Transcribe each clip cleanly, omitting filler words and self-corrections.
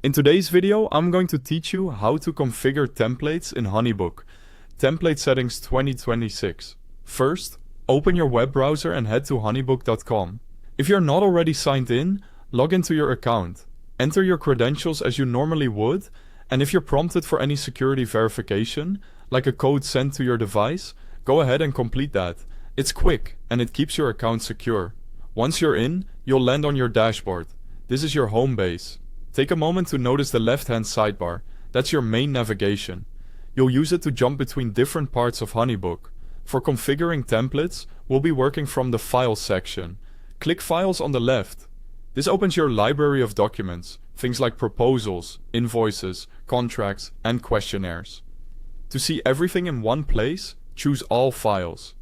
In today's video, I'm going to teach you how to configure templates in HoneyBook. Template Settings 2026. First, open your web browser and head to honeybook.com. If you're not already signed in, log into your account. Enter your credentials as you normally would, and if you're prompted for any security verification, like a code sent to your device, go ahead and complete that. It's quick, and it keeps your account secure. Once you're in, you'll land on your dashboard. This is your home base. Take a moment to notice the left-hand sidebar. That's your main navigation. You'll use it to jump between different parts of HoneyBook. For configuring templates, we'll be working from the Files section. Click Files on the left. This opens your library of documents, things like proposals, invoices, contracts, and questionnaires. To see everything in one place, choose All Files.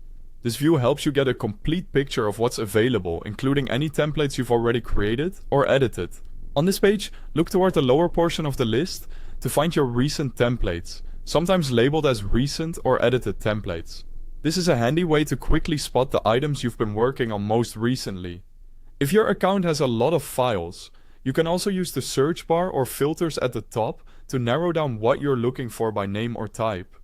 This view helps you get a complete picture of what's available, including any templates you've already created or edited. On this page, look toward the lower portion of the list to find your recent templates, sometimes labeled as recent or edited templates. This is a handy way to quickly spot the items you've been working on most recently. If your account has a lot of files, you can also use the search bar or filters at the top to narrow down what you're looking for by name or type.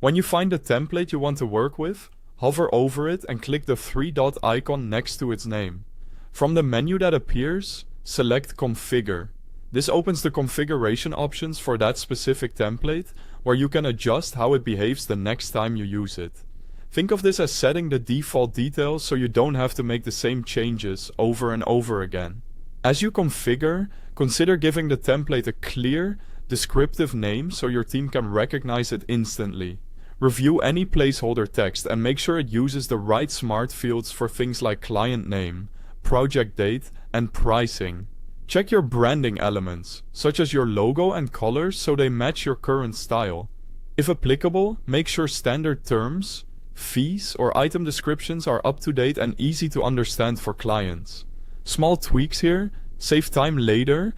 When you find the template you want to work with, hover over it and click the three-dot icon next to its name. From the menu that appears, select Configure. This opens the configuration options for that specific template, where you can adjust how it behaves the next time you use it. Think of this as setting the default details so you don't have to make the same changes over and over again. As you configure, consider giving the template a clear, descriptive name so your team can recognize it instantly. Review any placeholder text and make sure it uses the right smart fields for things like client name, project date, and pricing. Check your branding elements, such as your logo and colors, so they match your current style. If applicable, make sure standard terms, fees, or item descriptions are up to date and easy to understand for clients. Small tweaks here save time later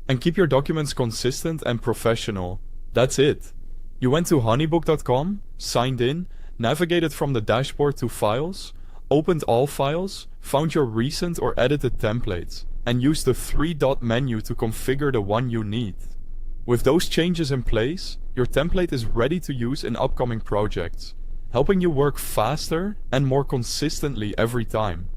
and keep your documents consistent and professional. That's it. You went to honeybook.com, signed in, navigated from the dashboard to Files, opened all files, found your recent or edited templates, and used the three-dot menu to configure the one you need. With those changes in place, your template is ready to use in upcoming projects, helping you work faster and more consistently every time.